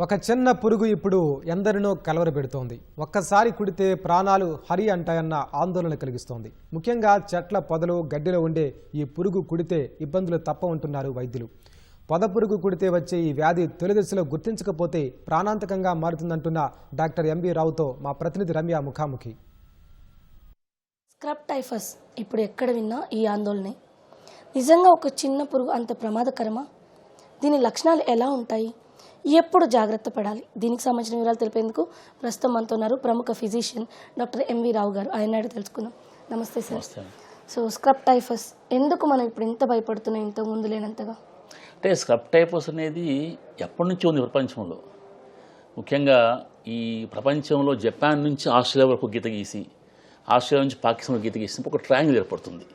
ఒక చిన్న పురుగు ఇప్పుడు ఎందరినో కలవరపెడుతోంది. ఒక్కసారి కుడితే ప్రాణాలు హరి అంటాయన్న ఆందోళన కలిగిస్తోంది. ముఖ్యంగా చెట్ల పొదలు గడ్డిలో ఉండే ఈ పురుగు కుడితే ఇబ్బందులు తప్పవంటున్నారు వైద్యులు. పొద పురుగు కుడితే వచ్చే ఈ వ్యాధి తొలి దశలో గుర్తించకపోతే ప్రాణాంతకంగా మారుతుందంటున్న డాక్టర్ ఎంవి రావుతో మా ప్రతినిధి రమ్య ముఖాముఖి. స్క్రబ్ టైఫస్ ఇప్పుడు ఎక్కడ విన్నా ఈ ఆందోళనే. నిజంగా ఒక చిన్న పురుగు అంత ప్రమాదకరమా? దీని లక్షణాలు ఎలా ఉంటాయి? ఎప్పుడు జాగ్రత్త పడాలి? దీనికి సంబంధించిన వివరాలు తెలిపేందుకు ప్రస్తుతం మనతో ఉన్నారు ప్రముఖ ఫిజిషియన్ డాక్టర్ ఎంవి రావు గారు. ఆయన తెలుసుకుందాం. నమస్తే సార్. సో స్క్రబ్ టైఫస్ ఎందుకు మనం ఇప్పుడు ఎంత భయపడుతున్నాం ఇంతకు ముందు లేనంతగా? అంటే స్క్రబ్ టైఫస్ అనేది ఎప్పటి నుంచి ఉంది ప్రపంచంలో. ముఖ్యంగా ఈ ప్రపంచంలో జపాన్ నుంచి ఆస్ట్రేలియా వరకు గీత గీసి, ఆస్ట్రేలియా నుంచి పాకిస్తాన్ గీత గీసినప్పుడు ఒక ట్రయాంగిల్ ఏర్పడుతుంది.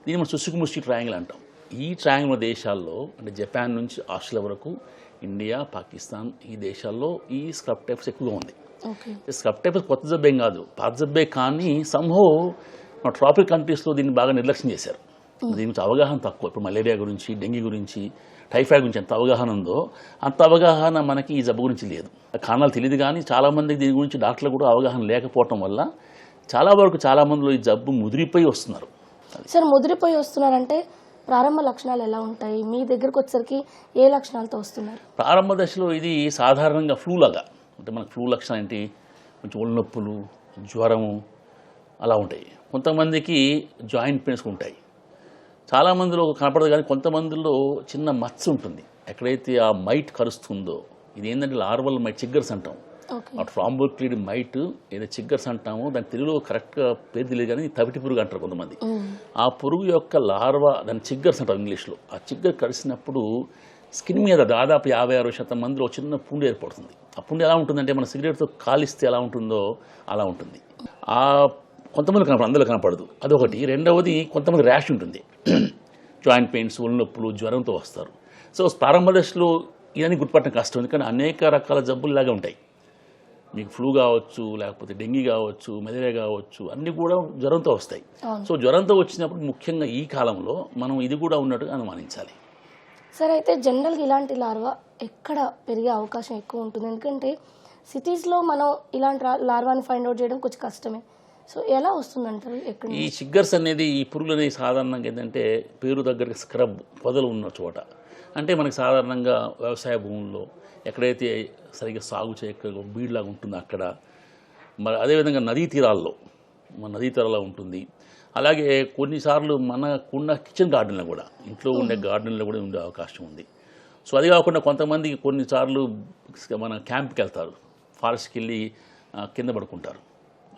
దీన్ని మనం సుసుకుముష్టి ట్రయాంగిల్ అంటాం. ఈ ట్రయాంగిల్ దేశాల్లో అంటే జపాన్ నుంచి ఆస్ట్రేలియా వరకు, ఇండియా, పాకిస్తాన్ ఈ దేశాల్లో ఈ స్క్రబ్ టైఫస్ ఎక్కువగా ఉంది. స్క్రబ్ టైఫస్ కొత్త జబ్బేం కాదు, పాత జబ్బే. కానీ సంహో మన ట్రాపిక్ కంట్రీస్లో దీన్ని బాగా నిర్లక్ష్యం చేశారు. దీని గురించి అవగాహన తక్కువ. ఇప్పుడు మలేరియా గురించి, డెంగీ గురించి, టైఫాయిడ్ గురించి ఎంత అవగాహన ఉందో అంత అవగాహన మనకి ఈ జబ్బు గురించి లేదు. కారణాలు తెలియదు. కానీ చాలామందికి దీని గురించి డాక్టర్లు కూడా అవగాహన లేకపోవటం వల్ల చాలా వరకు చాలామందిలో ఈ జబ్బు ముదిరిపోయి వస్తున్నారు. సార్, ముదిరిపోయి వస్తున్నారంటే ప్రారంభ లక్షణాలు ఎలా ఉంటాయి? మీ దగ్గరకు వచ్చేసరికి ఏ లక్షణాలతో వస్తున్నారు? ప్రారంభ దశలో ఇది సాధారణంగా ఫ్లూ లాగా, అంటే మనకు ఫ్లూ లక్షణం ఏంటి, కొంచెం ఒళ్ళు నొప్పులు, జ్వరము అలా ఉంటాయి. కొంతమందికి జాయింట్ పెయిన్స్ ఉంటాయి. చాలామందిలో కనపడదు. కానీ కొంతమందిలో చిన్న మచ్చ ఉంటుంది ఎక్కడైతే ఆ మైట్ కరుస్తుందో. ఇది ఏంటంటే లార్వల్ మైట్, చిగ్గర్స్ అంటాం. ఆ ట్రాంబోక్లిడ్ మైట్ ఏదో చిగ్గర్స్ అంటామో, దాని తెలుగులో కరెక్ట్గా పేరు తెలియదు కానీ తవిటి పురుగు అంటారు కొంతమంది. ఆ పురుగు యొక్క లార్వా, దాని చిగ్గర్స్ అంటారు ఇంగ్లీష్లో. ఆ చిగ్గర్ కలిసినప్పుడు స్కిన్ మీద దాదాపు 50-60% మందిలో చిన్న పుండు ఏర్పడుతుంది. ఆ పుండు ఎలా ఉంటుందంటే మన సిగరెట్తో కాలిస్తే ఎలా ఉంటుందో అలా ఉంటుంది. ఆ కొంతమంది కనపడదు, అందులో కనపడదు. అదొకటి. రెండవది, కొంతమంది ర్యాష్ ఉంటుంది. జాయింట్ పెయిన్స్, ఒళ్ళు నొప్పులు, జ్వరంతో వస్తారు. సో ప్రారంభ దశలో ఇవన్నీ గుర్తుపట్టడం కష్టం. ఎందుకంటే అనేక రకాల జబ్బులు ఇలాగే ఉంటాయి. మీకు ఫ్లూ కావచ్చు, లేకపోతే డెంగీ కావచ్చు, మలేరియా కావచ్చు, అన్నీ కూడా జ్వరంతో వస్తాయి. సో జ్వరంతో వచ్చినప్పుడు ముఖ్యంగా ఈ కాలంలో మనం ఇది కూడా ఉన్నట్టుగా అనుమానించాలి. సరే, అయితే జనరల్గా ఇలాంటి లార్వా ఎక్కడ పెరిగే అవకాశం ఎక్కువ ఉంటుంది? ఎందుకంటే సిటీస్లో మనం ఇలాంటి లార్వాని ఫైండ్ అవుట్ చేయడం కొంచెం కష్టమే. సో ఎలా వస్తుందంటారు? ఎక్కడ ఈ చిగ్గర్స్ అనేది, ఈ పురుగులు అనేది సాధారణంగా ఏంటంటే పేరు దగ్గర స్క్రబ్ పొదలు ఉన్న చోట, అంటే మనకి సాధారణంగా వ్యవసాయ భూముల్లో ఎక్కడైతే సరిగ్గా సాగు చేయక బీడ్లాగా ఉంటుందో అక్కడ, మరి అదేవిధంగా నదీ తీరాల్లో, మన నదీ తీరాల్లో ఉంటుంది. అలాగే కొన్నిసార్లు మనకున్న కిచెన్ గార్డెన్లో కూడా, ఇంట్లో ఉండే గార్డెన్లో కూడా ఉండే అవకాశం ఉంది. సో అది కాకుండా కొంతమంది కొన్నిసార్లు మన క్యాంప్కి వెళ్తారు, ఫారెస్ట్కి వెళ్ళి కింద పడుకుంటారు,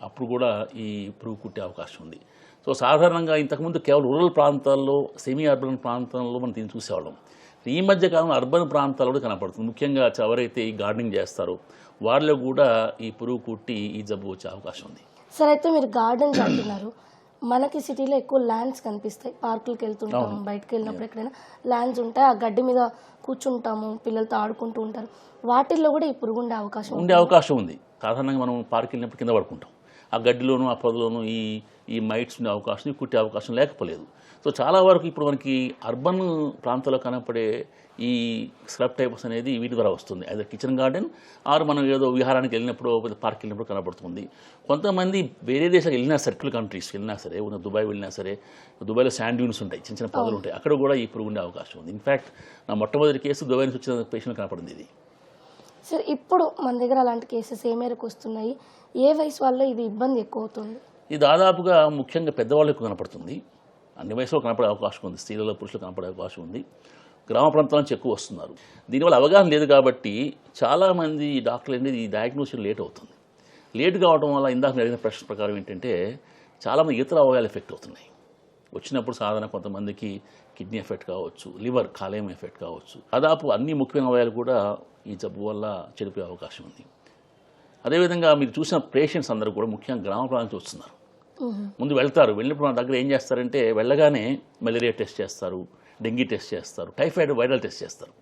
అప్పుడు కూడా ఈ పురుగు కుట్టే అవకాశం ఉంది. సో సాధారణంగా ఇంతకుముందు కేవలం రూరల్ ప్రాంతాల్లో, సెమీ అర్బన్ ప్రాంతాల్లో మనం దీన్ని చూసేవాళ్ళం. ఈ మధ్య కాలంలో అర్బన్ ప్రాంతాల్లో కూడా కనపడుతుంది. ముఖ్యంగా ఎవరైతే ఈ గార్డెనింగ్ చేస్తారో వాళ్ళలో కూడా ఈ పురుగు కుట్టి ఈ జబ్బు వచ్చే అవకాశం ఉంది. సరే, అయితే మీరు గార్డెన్స్ అంటున్నారు. మనకి సిటీలో ఎక్కువ ల్యాండ్స్ కనిపిస్తాయి. పార్కులకు వెళ్తుంటాము, బయటకు వెళ్ళినప్పుడు ఎక్కడైనా ల్యాండ్స్ ఉంటాయి, ఆ గడ్డి మీద కూర్చుంటాము, పిల్లలతో ఆడుకుంటూ ఉంటారు. వాటిల్లో కూడా ఈ పురుగు ఉండే అవకాశం ఉంది. సాధారణంగా మనం పార్క్ వెళ్ళినప్పుడు కింద పడుకుంటాం. ఆ గడ్డిలోనూ ఆ పొదలోనూ ఈ మైట్స్ ఉండే అవకాశం, కుట్టే అవకాశం లేకపోలేదు. సో చాలా వరకు ఇప్పుడు మనకి అర్బన్ ప్రాంతాల్లో కనపడే ఈ స్క్రబ్ టైఫస్ అనేది వీటి ద్వారా వస్తుంది. అదే కిచెన్ గార్డెన్ ఆరు మనం ఏదో విహారానికి వెళ్ళినప్పుడు, పార్క్ వెళ్ళినప్పుడు కనపడుతుంది. కొంతమంది వేరే దేశాలకు వెళ్ళినా, సర్కిల్ కంట్రీస్కి వెళ్ళినా సరే, దుబాయ్ వెళ్ళినా సరే, దుబాయ్లో శాండ్ డ్యూన్స్ ఉంటాయి, చిన్న చిన్న పొదలు ఉంటాయి, అక్కడ కూడా ఈ పురుగు ఉండే అవకాశం ఉంది. ఇన్ఫ్యాక్ట్ నా మొట్టమొదటి కేసు దుబాయ్ నుంచి వచ్చిన పేషెంట్ కనపడింది ఇది. సార్, ఇప్పుడు మన దగ్గర అలాంటి కేసెస్ ఏ మేరకు వస్తున్నాయి? ఏ వయసు వల్ల ఇది ఇబ్బంది ఎక్కువ అవుతుంది? ఇది దాదాపుగా ముఖ్యంగా పెద్దవాళ్ళకు కనపడుతుంది. అన్ని వయసులో కనపడే అవకాశం ఉంది. స్త్రీలలో, పురుషులు కనపడే అవకాశం ఉంది. గ్రామ ప్రాంతాల నుంచి ఎక్కువ వస్తున్నారు. దీనివల్ల అవగాహన లేదు కాబట్టి చాలామంది డాక్టర్లు అనేది ఈ డయాగ్నోసిస్ లేట్ అవుతుంది. లేట్ కావడం వల్ల ఇందాక అడిగిన ప్రశ్న ప్రకారం ఏంటంటే చాలామంది ఇతర అవయవాలు ఎఫెక్ట్ అవుతున్నాయి. వచ్చినప్పుడు సాధారణ కొంతమందికి కిడ్నీ ఎఫెక్ట్ కావచ్చు, లివర్, కాలేయం ఎఫెక్ట్ కావచ్చు. దాదాపు అన్ని ముఖ్యమైన అవయవాలు కూడా ఈ జబ్బు వల్ల చెడిపోయే అవకాశం ఉంది. అదేవిధంగా మీరు చూసిన పేషెంట్స్ అందరూ కూడా ముఖ్యంగా గ్రామ ప్రాంతం నుంచి వస్తున్నారు. ముందు వెళ్తారు, వెళ్ళినప్పుడు నా దగ్గర ఏం చేస్తారంటే వెళ్ళగానే మలేరియా టెస్ట్ చేస్తారు, డెంగీ టెస్ట్ చేస్తారు, టైఫాయిడ్, వైరల్ టెస్ట్ చేస్తారు.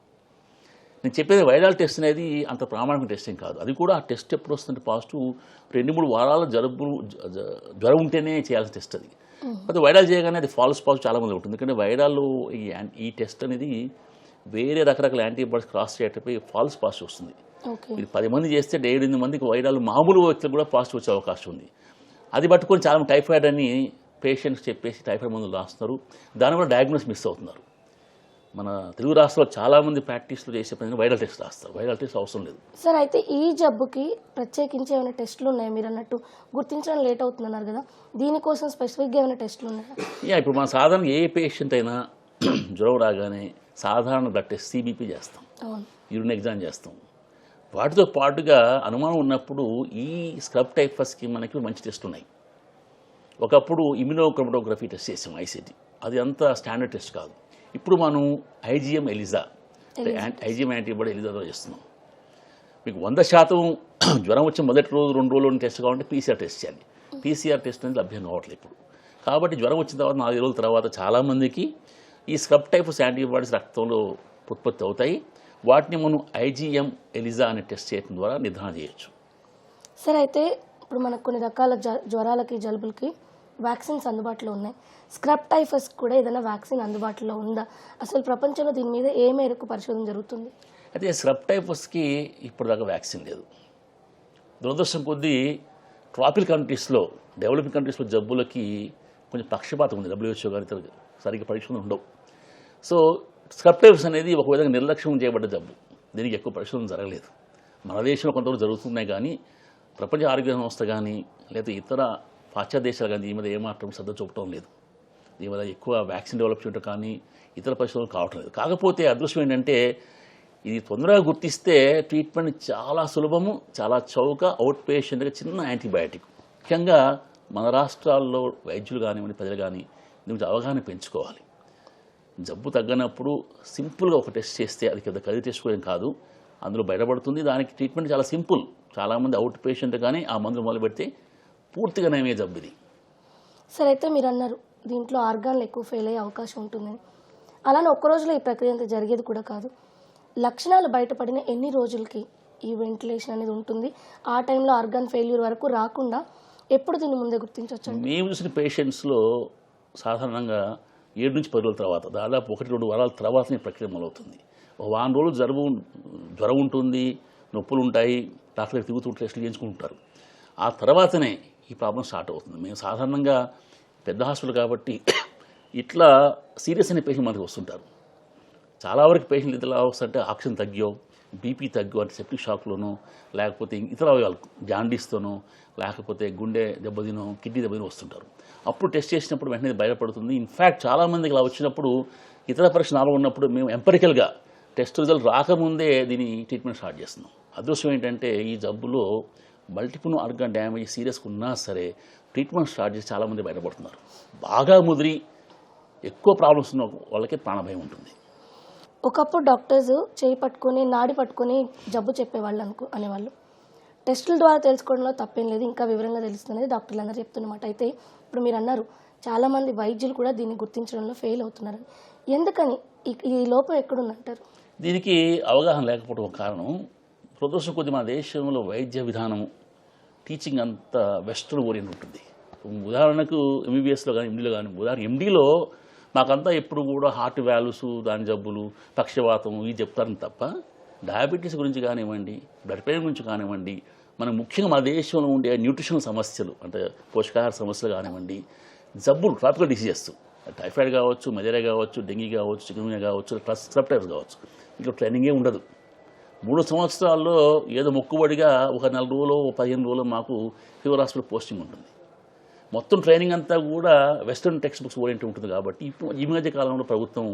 నేను చెప్పేది వైరల్ టెస్ట్ అనేది అంత ప్రామాణిక టెస్టింగ్ కాదు. అది కూడా ఆ టెస్ట్ ఎప్పుడు వస్తుంటే పాజిటివ్ 2-3 వారాల జ్వరం ఉంటేనే చేయాల్సిన టెస్ట్ అది. అయితే వైరల్ చేయగానే అది ఫాల్స్ పాజిటివ్ చాలామంది ఉంటుంది. ఎందుకంటే వైరాల్లో ఈ టెస్ట్ అనేది వేరే రకరకాల యాంటీబాడీస్ క్రాస్ చేయటపై ఫాల్స్ పాజిటివ్ వస్తుంది. ఓకే. మీరు 10 మంది చేస్తే 7-8 మందికి వైరాలు మామూలు వ్యక్తులు కూడా పాజిటివ్ వచ్చే అవకాశం ఉంది. అది పట్టుకొని చాలా టైఫాయిడ్ అని పేషెంట్స్ చెప్పేసి టైఫాయిడ్ మందులు రాస్తున్నారు. దాని కూడా డయాగ్నోస్ మిస్ అవుతున్నారు. మన తెలుగు రాష్ట్రాల్లో చాలామంది ప్రాక్టీస్లు చేసే పని వైరల్ టెస్ట్ రాస్తారు. వైరల్ టెస్ట్ అవసరం లేదు. సార్ అయితే ఈ జబ్బుకి ప్రత్యేకించి ఏమైనా టెస్టులు ఉన్నాయా? మీరు అన్నట్టు గుర్తించడం లేట్ అవుతుందన్నారు కదా, దీనికోసం స్పెసిఫిక్గా ఏమైనా టెస్టులు ఉన్నాయా? ఇప్పుడు మన సాధారణ ఏ పేషెంట్ అయినా జ్వరం రాగానే సాధారణ బ్లడ్ టెస్ట్ సిబిపి చేస్తాం, అవును. యూరిన్ ఎగ్జామ్ చేస్తాం. వాటితో పాటుగా అనుమానం ఉన్నప్పుడు ఈ స్క్రబ్ టైఫస్కి మనకి మంచి టెస్ట్ ఉన్నాయి. ఒకప్పుడు ఇమ్యునోక్రోమటోగ్రఫీ టెస్ట్ చేసాం, ఐసిటి. అది అంత స్టాండర్డ్ టెస్ట్ కాదు. ఇప్పుడు మనం ఐజిఎం ఎలిజా, ఐజిఎం యాంటీబాడీ ఎలిజాతో చేస్తున్నాం. మీకు 100% జ్వరం వచ్చి మొదటి రోజు 2 రోజులు టెస్ట్ కావాలంటే పీసీఆర్ టెస్ట్ చేయాలి. పీసీఆర్ టెస్ట్ అనేది లభ్యం కావట్లేదు ఇప్పుడు. కాబట్టి జ్వరం వచ్చిన తర్వాత 4 రోజుల తర్వాత చాలామందికి ఈ స్క్రబ్ టైఫస్ యాంటీబాడీస్ రక్తంలో ఉత్పత్తి అవుతాయి. వాటిని మనం ఐజిఎం ఎలిజా అనే టెస్ట్ చేయడం ద్వారా నిర్ధారణ చేయొచ్చు. సార్ అయితే ఇప్పుడు మనకు కొన్ని రకాల జ్వరాలకి జలుబులకి వ్యాక్సిన్స్ అందుబాటులో ఉన్నాయి. స్క్రబ్ టైఫస్ కూడా ఏదైనా వ్యాక్సిన్ అందుబాటులో ఉందా? అసలు ప్రపంచంలో దీని మీద ఏ మేరకు పరిశోధన జరుగుతుంది? అయితే స్క్రబ్ టైఫస్కి ఇప్పటిదాకా వ్యాక్సిన్ లేదు. దురదృష్టం కొద్దీ ట్రాపికల్ కంట్రీస్లో, డెవలపింగ్ కంట్రీస్లో జబ్బులకి కొంచెం పక్షపాతం ఉంది. WHO కానీ సరిగ్గా పరీక్షలు ఉండవు. సో స్క్రబ్ టైఫస్ అనేది ఒక విధంగా నిర్లక్ష్యం చేయబడ్డ జబ్బు. దీనికి ఎక్కువ పరిశోధన జరగలేదు. మన దేశంలో కొంతవరకు జరుగుతున్నాయి కానీ ప్రపంచ ఆరోగ్య సంస్థ కానీ లేదా ఇతర పాశ్చాత్య దేశాలు కానీ దీని మీద ఏమాత్రం శ్రద్ధ చూపటం లేదు. దీని మీద ఎక్కువ వ్యాక్సిన్ డెవలప్ చేయడం కానీ ఇతర పరిశోధనలు కావటం లేదు. కాకపోతే అదృష్టం ఏంటంటే ఇది తొందరగా గుర్తిస్తే ట్రీట్మెంట్ చాలా సులభము, చాలా చౌక, అవుట్ పేషెంట్గా చిన్న యాంటీబయాటిక్. ముఖ్యంగా మన రాష్ట్రాల్లో వైద్యులు కానివ్వండి, ప్రజలు కానీ దీని అవగాహన పెంచుకోవాలి. జబ్బు తగ్గనప్పుడు సింపుల్గా ఒక టెస్ట్ చేస్తే అది పెద్ద ఖరీదు టెస్ట్ కూడా కాదు, అందులో బయటపడుతుంది. దానికి ట్రీట్మెంట్ చాలా సింపుల్. చాలామంది అవుట్ పేషెంట్ కానీ ఆ మందులు మొదలు పెడితే పూర్తిగా నయమే జబ్బు ఇది. సరే అయితే మీరు అన్నారు దీంట్లో ఆర్గాన్లు ఎక్కువ ఫెయిల్ అయ్యే అవకాశం ఉంటుందని. అలానే ఒక్క రోజులో ఈ ప్రక్రియ అంతా జరిగేది కూడా కాదు. లక్షణాలు బయటపడిన ఎన్ని రోజులకి ఈ వెంటిలేషన్ అనేది ఉంటుంది? ఆ టైంలో ఆర్గాన్ ఫెయిల్యూర్ వరకు రాకుండా ఎప్పుడు దీన్ని ముందే గుర్తించవచ్చు? మేము చూసిన పేషెంట్స్లో సాధారణంగా 7 నుంచి 10 రోజుల తర్వాత, దాదాపు 1-2 వారాల తర్వాత ఈ ప్రక్రియ మొదలవుతుంది. ఒక 1 రోజులు జ్వరం ఉంటుంది, నొప్పులు ఉంటాయి, డాక్టర్కి తిరుగుతూ టెస్టులు చేయించుకుంటారు. ఆ తర్వాతనే ఈ ప్రాబ్లం స్టార్ట్ అవుతుంది. మేము సాధారణంగా పెద్ద హాస్పిటల్ కాబట్టి ఇట్లా సీరియస్ అనే పేషెంట్ మనకి వస్తుంటారు. చాలా వరకు పేషెంట్లు ఇతర వస్తుంటే ఆక్సిజన్ తగ్గో, బీపీ తగ్గో అంటే సెప్టిక్ షాక్లోనో, లేకపోతే ఇతర అవయవాలు జాండీస్తోనో, లేకపోతే గుండె దెబ్బతినో, కిడ్నీ దెబ్బతినో వస్తుంటారు. అప్పుడు టెస్ట్ చేసినప్పుడు వెంటనే బయటపడుతుంది. ఇన్ఫ్యాక్ట్ చాలామందికి ఇలా వచ్చినప్పుడు ఇతర పరీక్ష నాలుగు ఉన్నప్పుడు మేము ఎంపరికల్గా టెస్ట్ రిజల్ట్ రాకముందే దీని ట్రీట్మెంట్ స్టార్ట్ చేస్తున్నాం. అదృష్టం ఏంటంటే ఈ జబ్బులో మల్టిపుల్ ఆర్గాన్ డ్యామేజ్ సీరియస్గా ఉన్నా సరే ట్రీట్మెంట్ స్టార్ట్ చేసి చాలామంది బయటపడుతున్నారు. బాగా ముదిరి ఎక్కువ ప్రాబ్లమ్స్ ఉన్న వాళ్ళకి ప్రాణభయం ఉంటుంది. ఒకప్పుడు డాక్టర్స్ చేయి పట్టుకొని నాడి పట్టుకొని జబ్బు చెప్పేవాళ్ళు అనేవాళ్ళు. టెస్టుల ద్వారా తెలుసుకోవడంలో తప్పేం లేదు, ఇంకా వివరంగా తెలుస్తుంది డాక్టర్లు అందరూ చెప్తున్నమాట. అయితే ఇప్పుడు మీరు అన్నారు చాలామంది వైద్యులు కూడా దీన్ని గుర్తించడంలో ఫెయిల్ అవుతున్నారని. ఎందుకని ఈ లోపం ఎక్కడుందంటారు? దీనికి అవగాహన లేకపోవడం ఒక కారణం. దురదృష్టం కొద్ది మన దేశంలో వైద్య విధానము టీచింగ్ అంతా వెస్టర్న్ ఓరియంట్ ఉంటుంది. ఉదాహరణకు ఎంబీబీఎస్లో కానీ ఎండీలో కానీ, ఎండీలో మాకంతా ఎప్పుడు కూడా హార్ట్ వాల్వ్స్, దాని జబ్బులు, పక్షవాతం ఇవి చెప్తారని తప్ప డయాబెటీస్ గురించి కానివ్వండి, బ్లడ్ ప్రెషర్ గురించి కానివ్వండి, మనం ముఖ్యంగా మన దేశంలో ఉండే న్యూట్రిషన్ సమస్యలు అంటే పోషకాహార సమస్యలు కానివ్వండి, జబ్బులు ట్రాపికల్ డిసీజెస్ టైఫాయిడ్ కావచ్చు, మలేరియా కావచ్చు, డెంగీ కావచ్చు, చికెన్గున్యా కావచ్చు, స్క్రబ్ టైఫస్ కావచ్చు, ఇంకా ట్రైనింగే ఉండదు. 3 సంవత్సరాల్లో ఏదో మొక్కుబడిగా ఒక 4 రోజులు 15 రోజులు మాకు ఫీవర్ హాస్పిటల్ పోస్టింగ్ ఉంటుంది. మొత్తం ట్రైనింగ్ అంతా కూడా వెస్ట్రన్ టెక్స్ట్ బుక్స్ ఓరియంట్ ఉంటుంది. కాబట్టి ఇప్పుడు ఈ మధ్య కాలంలో ప్రభుత్వం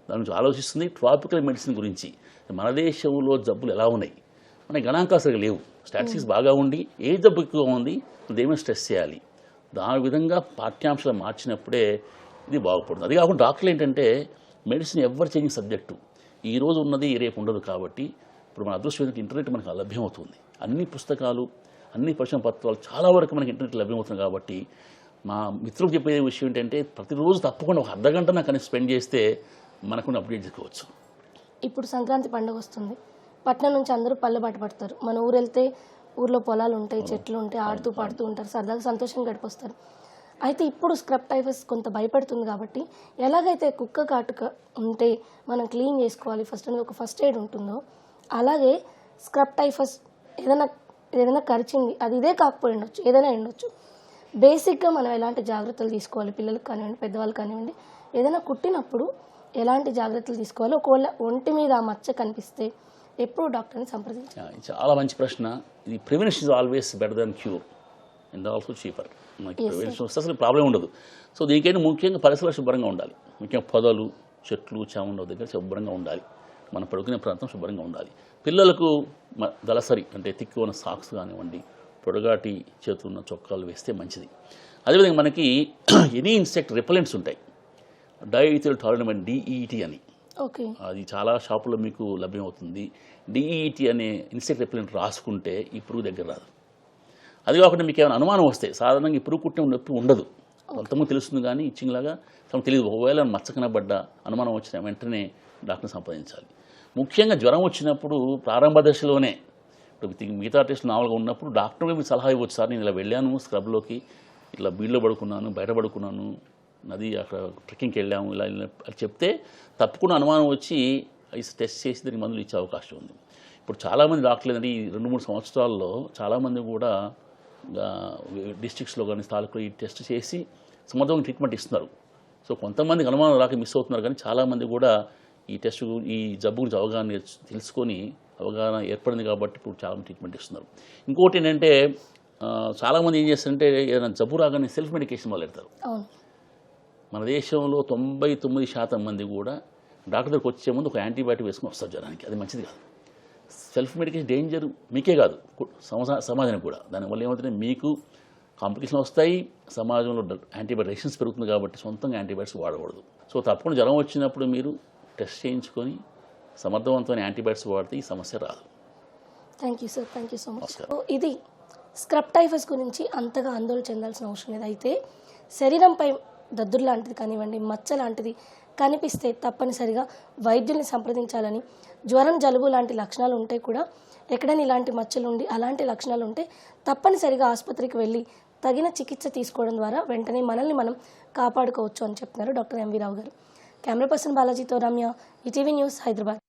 దాని గురించి ఆలోచిస్తుంది. ట్రాపికల్ మెడిసిన్ గురించి మన దేశంలో జబ్బులు ఎలా ఉన్నాయి, మన గణాంకాలు సరిగా లేవు, స్టాటిస్టిక్స్ బాగా ఉండి ఏ జబ్బు ఎక్కువ ఉంది దేని స్ట్రెస్ చేయాలి, దాని విధంగా పాఠ్యాంశాలు మార్చినప్పుడే ఇది బాగుపడుతుంది. అది కాకుండా డాక్టర్లు ఏంటంటే మెడిసిన్ ఎవరు చేంజింగ్ సబ్జెక్టు, ఈ రోజు ఉన్నది రేపు ఉండదు. కాబట్టి ఇప్పుడు మన అదృష్టం ఏంటంటే ఇంటర్నెట్ మనకు లభ్యమవుతుంది. అన్ని పుస్తకాలు, అన్ని పరిశ్రమ పత్రాలు చాలా వరకు మనకి ఇంటర్నెట్ లభ్యమవుతుంది. కాబట్టి మా మిత్రులకు చెప్పే విషయం ఏంటంటే ప్రతిరోజు తప్పకుండా ఒక అర్ధగంట నాకు స్పెండ్ చేస్తే మనకు అప్డేట్ చేసుకోవచ్చు. ఇప్పుడు సంక్రాంతి పండుగ వస్తుంది. పట్నం నుంచి అందరూ పల్లెబాట పడతారు. మన ఊరు వెళ్తే ఊర్లో పొలాలు ఉంటాయి, చెట్లు ఉంటాయి, ఆడుతూ పాడుతూ ఉంటారు, సరదాగా సంతోషంగా గడిపొస్తారు. అయితే ఇప్పుడు స్క్రబ్ టైఫస్ కొంత భయపడుతుంది. కాబట్టి ఎలాగైతే కుక్క కాటుక ఉంటే మనం క్లీన్ చేసుకోవాలి ఫస్ట్ అనేది ఒక ఫస్ట్ ఎయిడ్ ఉంటుందో, అలాగే స్క్రబ్ టైఫస్ ఏదైనా కరిచింది, అది ఇదే కాకపోయి ఉండొచ్చు, ఏదైనా ఉండొచ్చు. బేసిక్గా మనం ఎలాంటి జాగ్రత్తలు తీసుకోవాలి, పిల్లలకు కానివ్వండి పెద్దవాళ్ళు కానివ్వండి, ఏదైనా కుట్టినప్పుడు ఎలాంటి జాగ్రత్తలు తీసుకోవాలి, ఒకవేళ ఒంటి మీద ఆ మచ్చ కనిపిస్తే ఎప్పుడు డాక్టర్ని సంప్రదించాలి? చాలా మంచి ప్రశ్న. ఇది prevention is always better than cure and also cheaper. మనకి ప్రివెన్షన్ వస్తే అసలు ప్రాబ్లం ఉండదు. సో దీనికైనా ముఖ్యంగా పరిసరాలు శుభ్రంగా ఉండాలి. ముఖ్యంగా పొదలు, చెట్లు, చాముండవ దగ్గర శుభ్రంగా ఉండాలి. మనం పడుకునే ప్రాంతం శుభ్రంగా ఉండాలి. పిల్లలకు దళసరి అంటే తిక్కు ఉన్న సాక్స్ కానివ్వండి, పొడగాటి చేతులు ఉన్న చొక్కాలు వేస్తే మంచిది. అదేవిధంగా మనకి ఎనీ ఇన్సెక్ట్ రిపెలెంట్స్ ఉంటాయి. డైఈథిల్ టాలరెంట్ DEET అని, ఓకే, అది చాలా షాపులో మీకు లభ్యమవుతుంది. DEET అనే ఇన్సెక్ట్ రిపెలెంట్ రాసుకుంటే ఈ పురుగు దగ్గర రాదు. అది కాకుండా మీకు ఏమైనా అనుమానం వస్తే, సాధారణంగా ఈ పురుగు కుట్టిన నొప్పి ఉండదు, కొంతమంది తెలుస్తుంది కానీ ఇచ్చింగ్ లాగా తమకు తెలియదు. ఒకవేళ మచ్చకనబడ్డ అనుమానం వచ్చిన వెంటనే డాక్టర్ని సంప్రదించాలి. ముఖ్యంగా జ్వరం వచ్చినప్పుడు ప్రారంభ దశలోనే, ఇప్పుడు మిగతా టెస్టులు నార్మల్గా ఉన్నప్పుడు డాక్టర్ మీకు సలహా ఇవ్వచ్చు, సార్ నేను ఇలా వెళ్ళాను స్క్రబ్లోకి, ఇట్లా బీడ్లో పడుకున్నాను, బయట పడుకున్నాను, నది అక్కడ ట్రెక్కింగ్కి వెళ్ళాము, ఇలా అని చెప్తే తప్పకుండా అనుమానం వచ్చి టెస్ట్ చేసి దానికి మందులు ఇచ్చే అవకాశం ఉంది. ఇప్పుడు చాలామంది డాక్టర్లు ఏంటంటే ఈ 2-3 సంవత్సరాల్లో చాలామంది కూడా డిస్ట్రిక్ట్స్లో కానీ తాలూకులో ఈ టెస్ట్ చేసి సమర్థవంతంగా ట్రీట్మెంట్ ఇస్తున్నారు. సో కొంతమందికి అనుమానం రాక మిస్ అవుతున్నారు, కానీ చాలామంది కూడా ఈ టెస్ట్ ఈ జబ్బు గురించి అవగాహన తెలుసుకొని అవగాహన ఏర్పడింది కాబట్టి ఇప్పుడు చాలా ట్రీట్మెంట్ ఇస్తున్నారు. ఇంకోటి ఏంటంటే చాలామంది ఏం చేస్తారంటే ఏదైనా జబ్బు రాగానే సెల్ఫ్ మెడికేషన్ మొదలు పెడతారు. మన దేశంలో 99% మంది కూడా డాక్టర్ దగ్గరికి వచ్చే ముందు ఒక యాంటీబయాటిక్ వేసుకుని వస్తారు జ్వరానికి. అది మంచిది కాదు. సెల్ఫ్ మెడికేషన్ డేంజర్ మీకే కాదు, సమాజానికి కూడా. దానివల్ల ఏమవుతుందంటే మీకు కాంప్లికేషన్ వస్తాయి, సమాజంలో యాంటీబయాటిక్ రెసిస్టెన్స్ పెరుగుతుంది. కాబట్టి సొంతంగా యాంటీబయాటిక్స్ వాడకూడదు. సో తప్పకుండా జ్వరం వచ్చినప్పుడు మీరు టెస్ట్ చేయించుకొని సమర్థవంతమైన యాంటీబయాటిక్స్ వాడితే ఈ సమస్య రాదు. Thank you sir, thank you so much. ఇది స్క్రబ్ టైఫస్ గురించి అంతగా ఆందోళన చెందాల్సిన అవసరం లేదు. అయితే శరీరంపై దద్దురు లాంటిది కానివ్వండి, మచ్చ లాంటిది కనిపిస్తే తప్పనిసరిగా వైద్యుల్ని సంప్రదించాలని, జ్వరం జలుబు లాంటి లక్షణాలు ఉంటే కూడా, ఎక్కడైనా ఇలాంటి మచ్చలు ఉండి అలాంటి లక్షణాలు ఉంటే తప్పనిసరిగా ఆసుపత్రికి వెళ్ళి తగిన చికిత్స తీసుకోవడం ద్వారా వెంటనే మనల్ని మనం కాపాడుకోవచ్చు అని చెప్తున్నారు doctor MV Rao garu. Camera person బాలాజీతో రమ్య, ఈటీవీ న్యూస్, హైదరాబాద్.